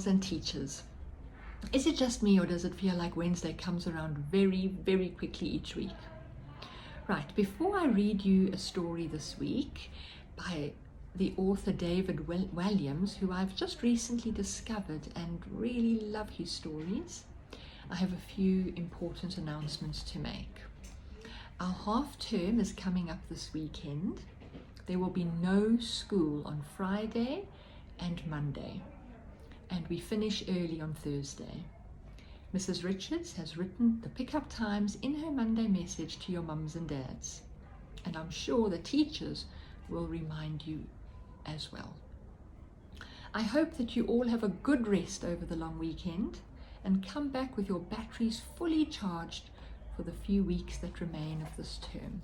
and teachers. Is it just me, or does it feel like Wednesday comes around very, very quickly each week? Right, before I read you a story this week by the author David Walliams, who I've just recently discovered and really love his stories, I have a few important announcements to make. Our half term is coming up this weekend. There will be no school on Friday and Monday, and we finish early on Thursday. Mrs. Richards has written the pickup times in her Monday message to your mums and dads, and I'm sure the teachers will remind you as well. I hope that you all have a good rest over the long weekend and come back with your batteries fully charged for the few weeks that remain of this term.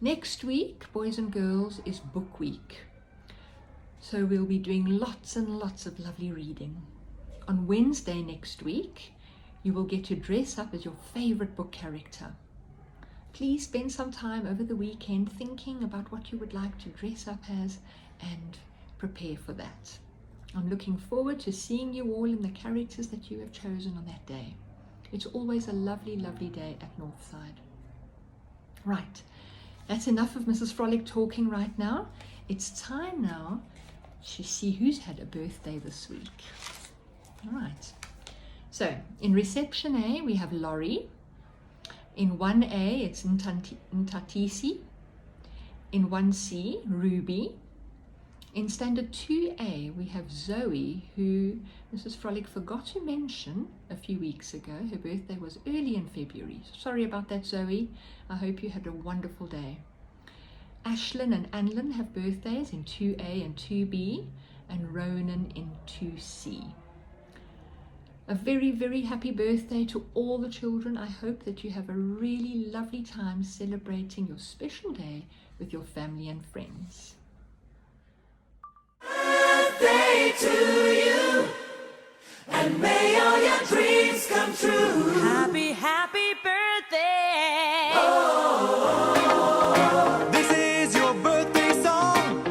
Next week, boys and girls, is book week. So we'll be doing lots and lots of lovely reading. On Wednesday next week, you will get to dress up as your favorite book character. Please spend some time over the weekend thinking about what you would like to dress up as and prepare for that. I'm looking forward to seeing you all in the characters that you have chosen on that day. It's always a lovely, lovely day at Northside. Right, that's enough of Mrs. Frolic talking right now. It's time now to see who's had a birthday this week. All right, so in reception A, we have Laurie. In 1A, it's Ntatisi. In 1C, Ruby. In standard 2A, we have Zoe, who Mrs. Frolic forgot to mention a few weeks ago. Her birthday was early in February. Sorry about that, Zoe. I hope you had a wonderful day. Ashlyn and Anlyn have birthdays in 2A and 2B, and Ronan in 2C. A very, very happy birthday to all the children. I hope that you have a really lovely time celebrating your special day with your family and friends. Birthday to you, and may all your dreams come true. Happy, happy birthday. Oh, This is your birthday song.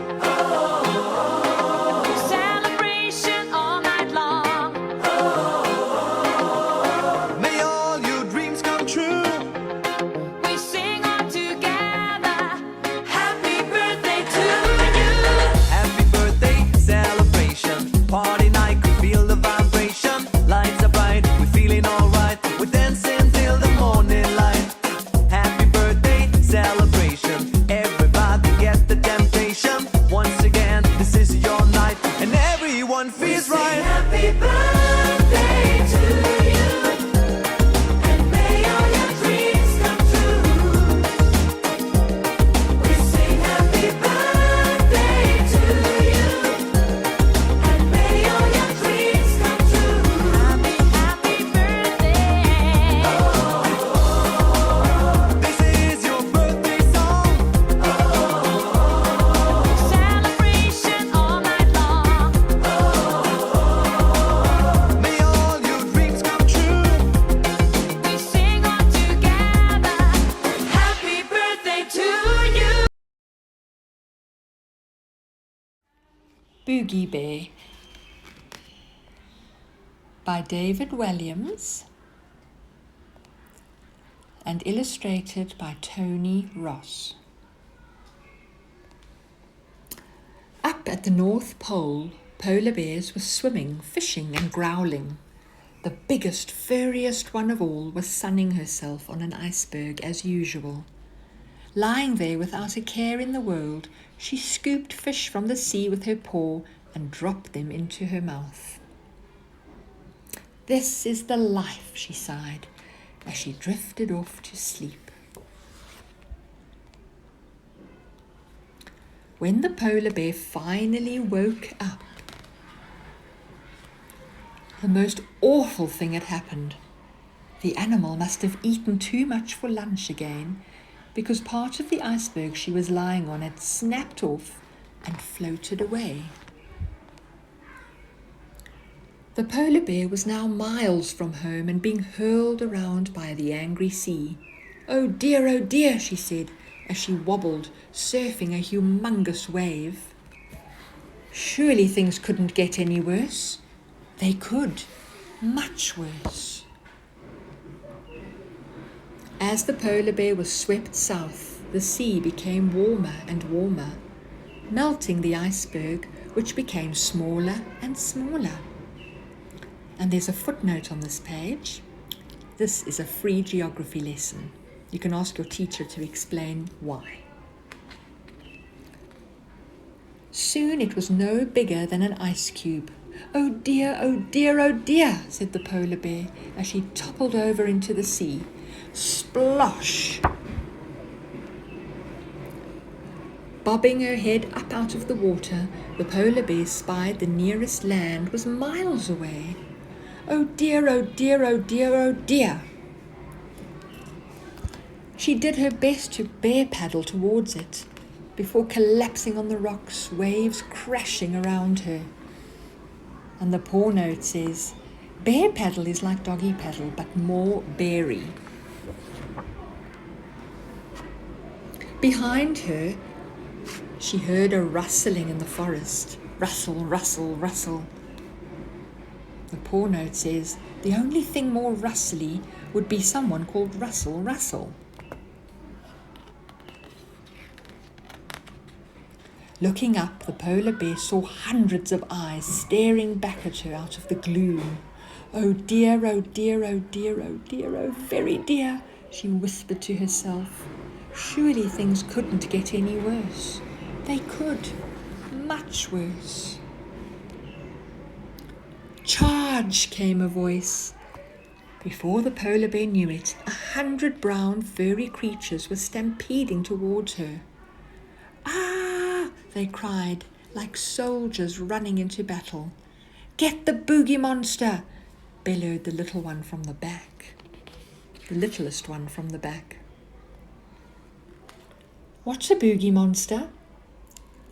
Celebration all night long. May all your dreams come true. We sing all together. happy birthday to you. Happy birthday celebration. Party night, could feel the vibration. Lights are bright, we're feeling alright. We're dancing till the morning light. Happy birthday celebration. Everybody get the temptation. Once again, this is your night, and everyone feels Sing right. happy birthday to you, and may all your dreams come true. We sing happy birthday to you, and may all your dreams come true. Happy, happy birthday. This is your birthday song. Celebration all night long. May all your dreams come true. We sing all together. Happy birthday to you. Boogie Bear by David Walliams and illustrated by Tony Ross. Up at the North Pole, polar bears were swimming, fishing and growling. The biggest, furriest one of all was sunning herself on an iceberg as usual. Lying there without a care in the world, she scooped fish from the sea with her paw and dropped them into her mouth. This is the life, she sighed, as she drifted off to sleep. When the polar bear finally woke up, the most awful thing had happened. The animal must have eaten too much for lunch again, because part of the iceberg she was lying on had snapped off and floated away. The polar bear was now miles from home and being hurled around by the angry sea. Oh dear, she said, as she wobbled, surfing a humongous wave. Surely things couldn't get any worse. They could. Much worse. As the polar bear was swept south, the sea became warmer and warmer, melting the iceberg, which became smaller and smaller. And there's a footnote on this page. This is a free geography lesson. You can ask your teacher to explain why. Soon it was no bigger than an ice cube. "Oh dear, oh dear, oh dear," said the polar bear as she toppled over into the sea. Splosh! Bobbing her head up out of the water, the polar bear spied the nearest land was miles away. "Oh dear, oh dear, oh dear, oh dear." She did her best to bear paddle towards it, before collapsing on the rocks, waves crashing around her. And the paw note says, bear paddle is like doggy paddle, but more beary. Behind her, she heard a rustling in the forest. Rustle, rustle, rustle. The paw note says, the only thing more rustly would be someone called Russell Russell. Looking up, the polar bear saw hundreds of eyes staring back at her out of the gloom. "Oh dear, oh dear, oh dear, oh dear, oh very dear," she whispered to herself. Surely things couldn't get any worse. They could. Much worse. "Charge!" came a voice. Before the polar bear knew it, 100 brown furry creatures were stampeding towards her. "Ah!" they cried, like soldiers running into battle. "Get the boogie monster!" bellowed the little one from the back. The littlest one from the back. "What's a boogie monster?"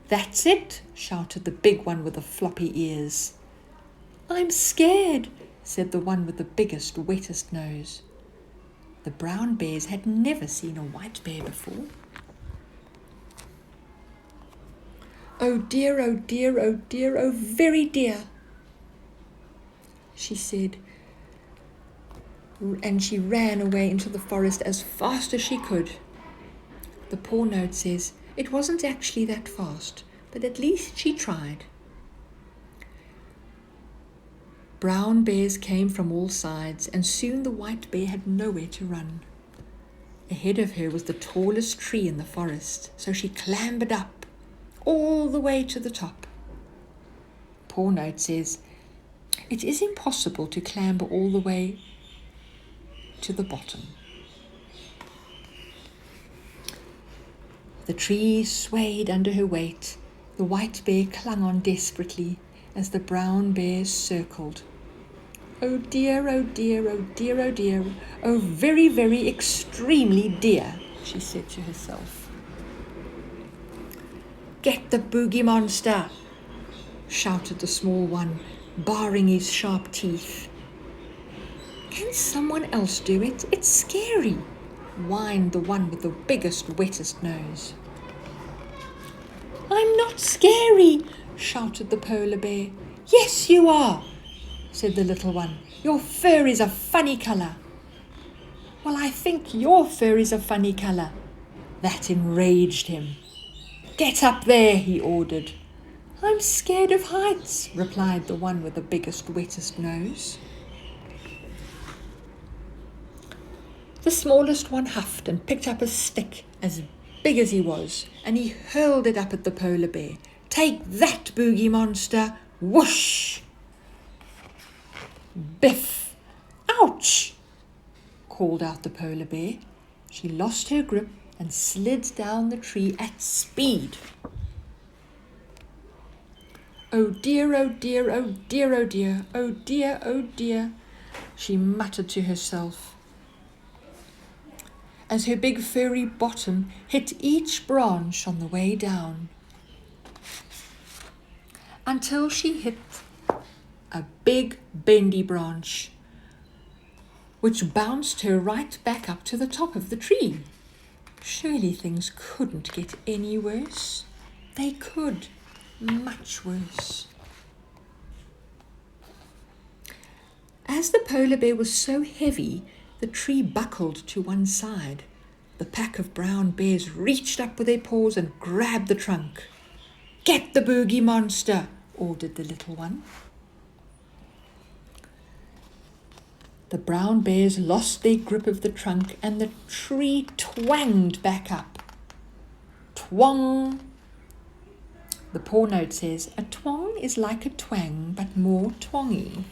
"That's it!" shouted the big one with the floppy ears. "I'm scared," said the one with the biggest, wettest nose. The brown bears had never seen a white bear before. "Oh dear, oh dear, oh dear, oh very dear," she said, and she ran away into the forest as fast as she could. The paw note says, it wasn't actually that fast, but at least she tried. Brown bears came from all sides, and soon the white bear had nowhere to run. Ahead of her was the tallest tree in the forest, so she clambered up all the way to the top. Paw note says, it is impossible to clamber all the way to the bottom. The tree swayed under her weight. The white bear clung on desperately as the brown bears circled. "Oh dear, oh dear, oh dear, oh dear, oh very, very extremely dear," she said to herself. "Get the boogie monster," shouted the small one, baring his sharp teeth. "Can someone else do it? It's scary," whined the one with the biggest, wettest nose. "I'm not scary," shouted the polar bear. "Yes, you are," said the little one. "Your fur is a funny colour." "Well, I think your fur is a funny colour." That enraged him. "Get up there," he ordered. "I'm scared of heights," replied the one with the biggest, wettest nose. The smallest one huffed and picked up a stick as big as he was, and he hurled it up at the polar bear. "Take that, boogie monster!" Whoosh! "Biff! Ouch!" called out the polar bear. She lost her grip and slid down the tree at speed. "Oh dear, oh dear, oh dear, oh dear, oh dear, oh dear," she muttered to herself, as her big furry bottom hit each branch on the way down, until she hit a big bendy branch, which bounced her right back up to the top of the tree. Surely things couldn't get any worse. They could. much worse. As the polar bear was so heavy, the tree buckled to one side. The pack of brown bears reached up with their paws and grabbed the trunk. "Get the boogie monster," ordered the little one. The brown bears lost their grip of the trunk and the tree twanged back up. Twang! The paw note says, a twang is like a twang, but more twangy.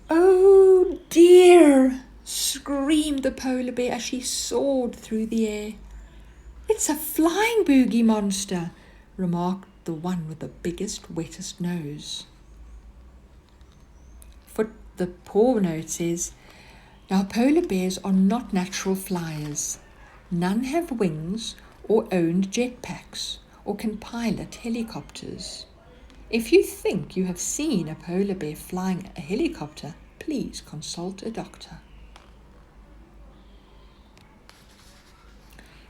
"Oh dear!" screamed the polar bear as she soared through the air. "It's a flying boogie monster," remarked the one with the biggest, wettest nose. For the paw note says, "Now polar bears are not natural flyers. None have wings or owned jetpacks or can pilot helicopters. If you think you have seen a polar bear flying a helicopter, please consult a doctor."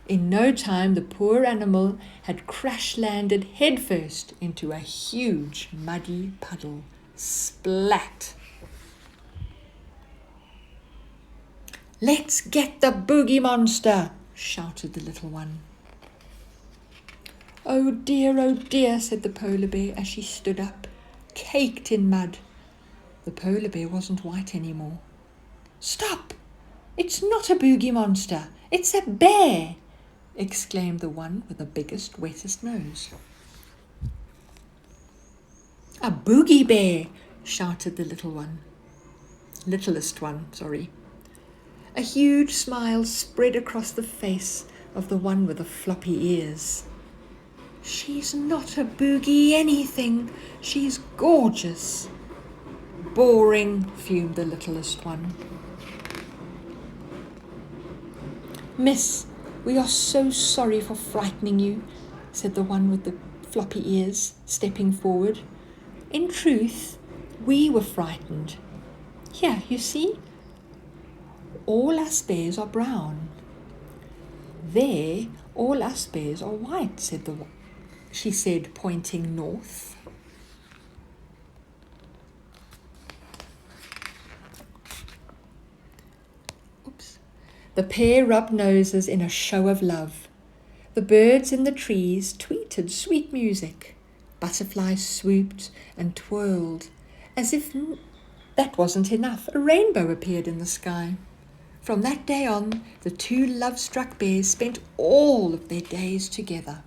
In no time, the poor animal had crash-landed headfirst into a huge muddy puddle. Splat! "Let's get the boogie monster!" shouted the little one. Oh dear," said the polar bear as she stood up, caked in mud. The polar bear wasn't white anymore. "Stop! It's not a boogie monster, it's a bear!" exclaimed the one with the biggest, wettest nose. "A boogie bear!" shouted the littlest one. A huge smile spread across the face of the one with the floppy ears. "She's not a boogie anything. She's gorgeous." "Boring," fumed the littlest one. "Miss, we are so sorry for frightening you," said the one with the floppy ears, stepping forward. "In truth, we were frightened. Here, you see, all us bears are brown. There, all us bears are white," she said, pointing north. The pair rubbed noses in a show of love. The birds in the trees tweeted sweet music. Butterflies swooped and twirled. As if that wasn't enough, a rainbow appeared in the sky. From that day on, the two love-struck bears spent all of their days together.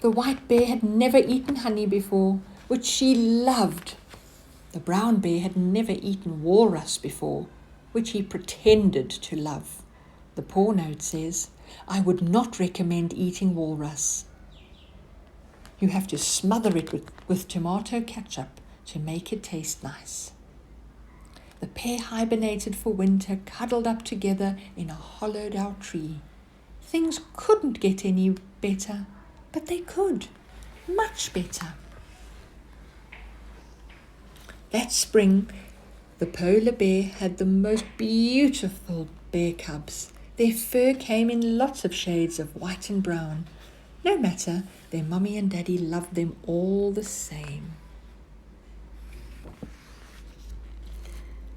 The white bear had never eaten honey before, which she loved. The brown bear had never eaten walrus before, which he pretended to love. The paw note says, "I would not recommend eating walrus. You have to smother it with tomato ketchup to make it taste nice." The pair hibernated for winter, cuddled up together in a hollowed-out tree. Things couldn't get any better, but they could, much better. That spring, the polar bear had the most beautiful bear cubs. Their fur came in lots of shades of white and brown. No matter, their mummy and daddy loved them all the same.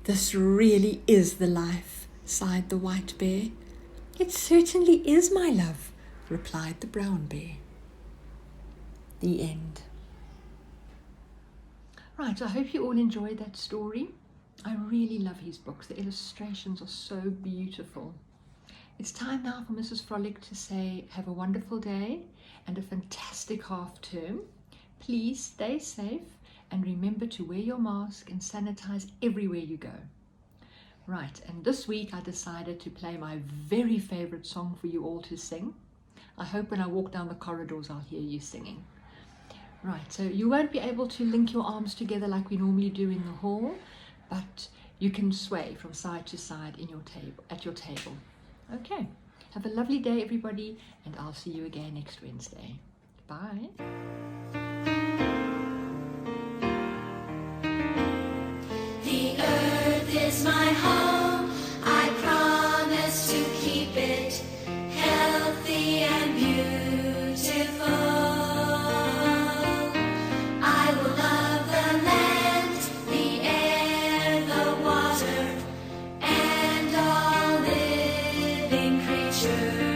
"This really is the life," sighed the white bear. "It certainly is, my love," replied the brown bear. The end. Right, I hope you all enjoyed that story. I really love his books. The illustrations are so beautiful. It's time now for Mrs. Frolic to say, have a wonderful day and a fantastic half term. Please stay safe and remember to wear your mask and sanitize everywhere you go. Right, and this week I decided to play my very favorite song for you all to sing. I hope when I walk down the corridors I'll hear you singing. Right, so you won't be able to link your arms together like we normally do in the hall, but you can sway from side to side at your table. Okay, have a lovely day everybody, and I'll see you again next Wednesday. Bye. The earth is my home. I promise to keep it celebration.